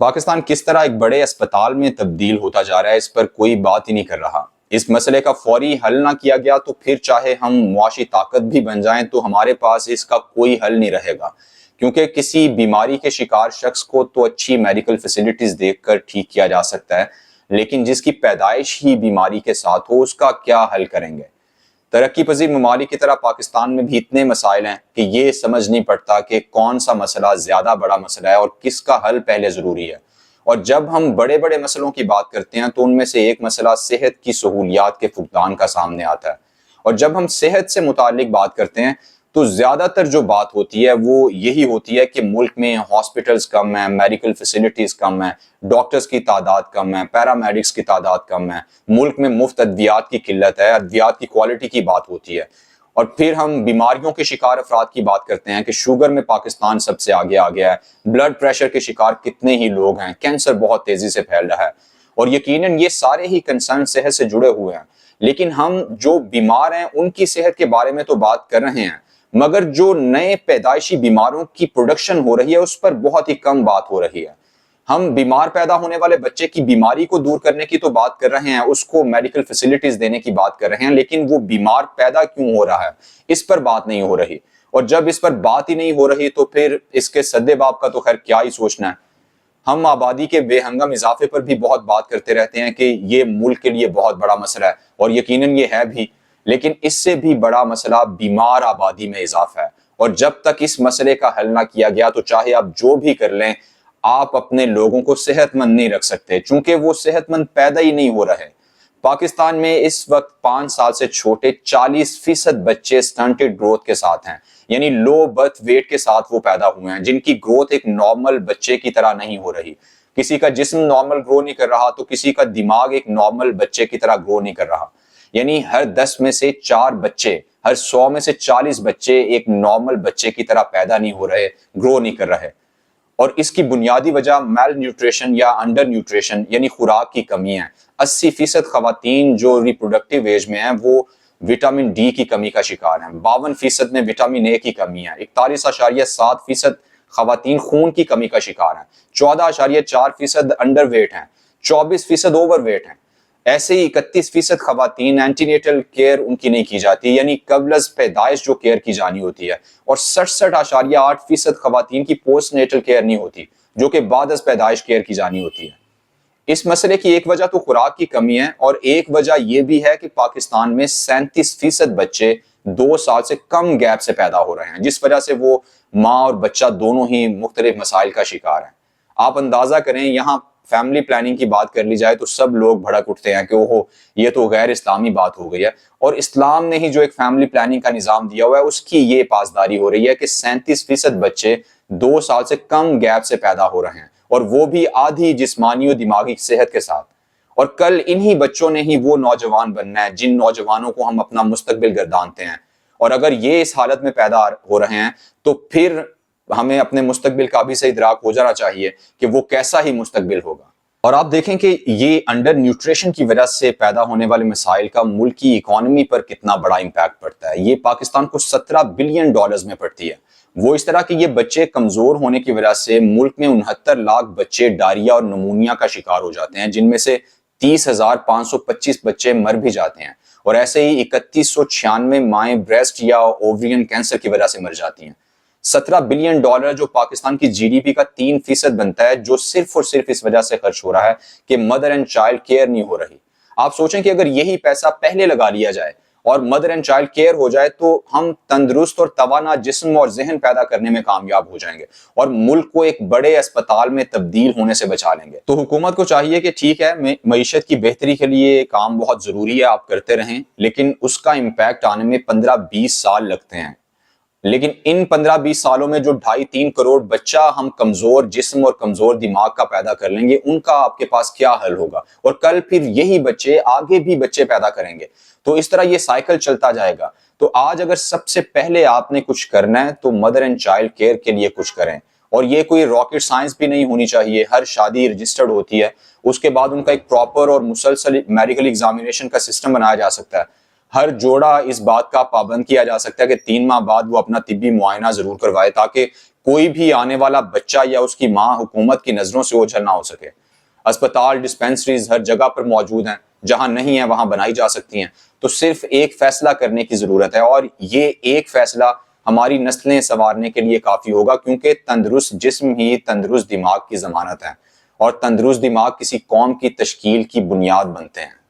پاکستان کس طرح ایک بڑے اسپتال میں تبدیل ہوتا جا رہا ہے، اس پر کوئی بات ہی نہیں کر رہا۔ اس مسئلے کا فوری حل نہ کیا گیا تو پھر چاہے ہم معاشی طاقت بھی بن جائیں تو ہمارے پاس اس کا کوئی حل نہیں رہے گا، کیونکہ کسی بیماری کے شکار شخص کو تو اچھی میڈیکل فیسلٹیز دیکھ کر ٹھیک کیا جا سکتا ہے، لیکن جس کی پیدائش ہی بیماری کے ساتھ ہو اس کا کیا حل کریں گے؟ ترقی پذیر ممالک کی طرح پاکستان میں بھی اتنے مسائل ہیں کہ یہ سمجھ نہیں پڑتا کہ کون سا مسئلہ زیادہ بڑا مسئلہ ہے اور کس کا حل پہلے ضروری ہے۔ اور جب ہم بڑے بڑے مسئلوں کی بات کرتے ہیں تو ان میں سے ایک مسئلہ صحت کی سہولیات کے فقدان کا سامنے آتا ہے، اور جب ہم صحت سے متعلق بات کرتے ہیں تو زیادہ تر جو بات ہوتی ہے وہ یہی ہوتی ہے کہ ملک میں ہاسپٹلز کم ہیں، میڈیکل فیسلٹیز کم ہیں، ڈاکٹرز کی تعداد کم ہے، پیرامیڈکس کی تعداد کم ہے، ملک میں مفت ادویات کی قلت ہے، ادویات کی کوالٹی کی بات ہوتی ہے۔ اور پھر ہم بیماریوں کے شکار افراد کی بات کرتے ہیں کہ شوگر میں پاکستان سب سے آگے آ گیا ہے، بلڈ پریشر کے شکار کتنے ہی لوگ ہیں، کینسر بہت تیزی سے پھیل رہا ہے، اور یقیناً یہ سارے ہی کنسرن صحت سے جڑے ہوئے ہیں، لیکن ہم جو بیمار ہیں ان کی صحت کے بارے میں تو بات کر رہے ہیں، مگر جو نئے پیدائشی بیماروں کی پروڈکشن ہو رہی ہے اس پر بہت ہی کم بات ہو رہی ہے۔ ہم بیمار پیدا ہونے والے بچے کی بیماری کو دور کرنے کی تو بات کر رہے ہیں، اس کو میڈیکل فیسلٹیز دینے کی بات کر رہے ہیں، لیکن وہ بیمار پیدا کیوں ہو رہا ہے اس پر بات نہیں ہو رہی، اور جب اس پر بات ہی نہیں ہو رہی تو پھر اس کے سدے باب کا تو خیر کیا ہی سوچنا ہے۔ ہم آبادی کے بے ہنگم اضافے پر بھی بہت بات کرتے رہتے ہیں کہ یہ ملک کے لیے بہت بڑا مسئلہ ہے، اور یقیناً یہ ہے بھی، لیکن اس سے بھی بڑا مسئلہ بیمار آبادی میں اضافہ ہے، اور جب تک اس مسئلے کا حل نہ کیا گیا تو چاہے آپ جو بھی کر لیں آپ اپنے لوگوں کو صحت مند نہیں رکھ سکتے، چونکہ وہ صحت مند پیدا ہی نہیں ہو رہے۔ پاکستان میں اس وقت 5 سال سے چھوٹے 40% بچے سٹنٹڈ گروتھ کے ساتھ ہیں، یعنی لو برتھ ویٹ کے ساتھ وہ پیدا ہوئے ہیں، جن کی گروتھ ایک نارمل بچے کی طرح نہیں ہو رہی۔ کسی کا جسم نارمل گرو نہیں کر رہا تو کسی کا دماغ ایک نارمل بچے کی طرح گرو نہیں کر رہا، یعنی ہر 10 میں سے 4 بچے، ہر 100 میں سے 40 بچے ایک نارمل بچے کی طرح پیدا نہیں ہو رہے، گرو نہیں کر رہے۔ اور اس کی بنیادی وجہ میل نیوٹریشن یا انڈر نیوٹریشن یعنی خوراک کی کمی ہے۔ 80% خواتین جو ریپروڈکٹیو ایج میں ہیں وہ وٹامن ڈی کی کمی کا شکار ہیں، 52% میں وٹامن اے کی کمی ہے، 41.7% خواتین خون کی کمی کا شکار ہیں، 14.4% انڈر ویٹ ہیں، 24% اوور ویٹ ہیں۔ ایسے ہی 31% خواتین اینٹی نیٹل کیئر ان کی نہیں کی جاتی، یعنی قبل از پیدائش جو کیئر کی جانی ہوتی ہے، اور 66.8% خواتین کی پوسٹ نیٹل کیئر نہیں ہوتی، جو کہ بعد از پیدائش کیئر کی جانی ہوتی ہے۔ اس مسئلے کی ایک وجہ تو خوراک کی کمی ہے، اور ایک وجہ یہ بھی ہے کہ پاکستان میں 37% بچے 2 سال سے کم گیپ سے پیدا ہو رہے ہیں، جس وجہ سے وہ ماں اور بچہ دونوں ہی مختلف مسائل کا شکار ہیں۔ آپ اندازہ کریں، یہاں فیملی پلاننگ کی بات کر لی جائے تو سب لوگ بھڑک اٹھتے ہیں کہ اوہو یہ تو غیر اسلامی بات ہو گئی ہے، اور اسلام نے ہی جو ایک فیملی پلاننگ کا نظام دیا ہوا ہے اس کی یہ پاسداری ہو رہی ہے کہ 37% بچے 2 سال سے کم گیپ سے پیدا ہو رہے ہیں، اور وہ بھی آدھی جسمانی و دماغی صحت کے ساتھ۔ اور کل انہی بچوں نے ہی وہ نوجوان بننا ہے جن نوجوانوں کو ہم اپنا مستقبل گردانتے ہیں، اور اگر یہ اس حالت میں پیدا ہو رہے ہیں تو پھر ہمیں اپنے مستقبل کا بھی صحیح ادراک ہو جانا چاہیے کہ وہ کیسا ہی مستقبل ہوگا۔ اور آپ دیکھیں کہ یہ انڈر نیوٹریشن کی وجہ سے پیدا ہونے والے مسائل کا ملک کی اکانومی پر کتنا بڑا امپیکٹ پڑتا ہے۔ یہ پاکستان کو $17 بلین میں پڑتی ہے۔ وہ اس طرح کہ یہ بچے کمزور ہونے کی وجہ سے ملک میں 69 لاکھ بچے ڈائریا اور نمونیا کا شکار ہو جاتے ہیں، جن میں سے 30,525 بچے مر بھی جاتے ہیں، اور ایسے ہی 3196 مائیں بریسٹ یا اوورین کینسر کی وجہ سے مر جاتی ہیں۔ $17 بلین جو پاکستان کی جی ڈی پی کا 3% بنتا ہے، جو صرف اور صرف اس وجہ سے خرچ ہو رہا ہے کہ مدر اینڈ چائلڈ کیئر نہیں ہو رہی۔ آپ سوچیں کہ اگر یہی پیسہ پہلے لگا لیا جائے اور مدر اینڈ چائلڈ کیئر ہو جائے تو ہم تندرست اور توانا جسم اور ذہن پیدا کرنے میں کامیاب ہو جائیں گے، اور ملک کو ایک بڑے اسپتال میں تبدیل ہونے سے بچا لیں گے۔ تو حکومت کو چاہیے کہ ٹھیک ہے، معیشت کی بہتری کے لیے کام بہت ضروری ہے، آپ کرتے رہیں، لیکن اس کا امپیکٹ آنے میں 15-20 سال لگتے ہیں۔ لیکن ان 15-20 سالوں میں جو 2.5-3 کروڑ بچہ ہم کمزور جسم اور کمزور دماغ کا پیدا کر لیں گے، ان کا آپ کے پاس کیا حل ہوگا؟ اور کل پھر یہی بچے آگے بھی بچے پیدا کریں گے، تو اس طرح یہ سائیکل چلتا جائے گا۔ تو آج اگر سب سے پہلے آپ نے کچھ کرنا ہے تو مدر اینڈ چائلڈ کیئر کے لیے کچھ کریں، اور یہ کوئی راکٹ سائنس بھی نہیں ہونی چاہیے۔ ہر شادی رجسٹرڈ ہوتی ہے، اس کے بعد ان کا ایک پراپر اور مسلسل میڈیکل ایگزامینیشن کا سسٹم بنایا جا سکتا ہے۔ ہر جوڑا اس بات کا پابند کیا جا سکتا ہے کہ 3 ماہ بعد وہ اپنا طبی معائنہ ضرور کروائے، تاکہ کوئی بھی آنے والا بچہ یا اس کی ماں حکومت کی نظروں سے اوجھل نہ ہو سکے۔ اسپتال، ڈسپینسریز ہر جگہ پر موجود ہیں، جہاں نہیں ہیں وہاں بنائی جا سکتی ہیں۔ تو صرف ایک فیصلہ کرنے کی ضرورت ہے، اور یہ ایک فیصلہ ہماری نسلیں سنوارنے کے لیے کافی ہوگا، کیونکہ تندرست جسم ہی تندرست دماغ کی ضمانت ہے، اور تندرست دماغ کسی قوم کی تشکیل کی بنیاد بنتے ہیں۔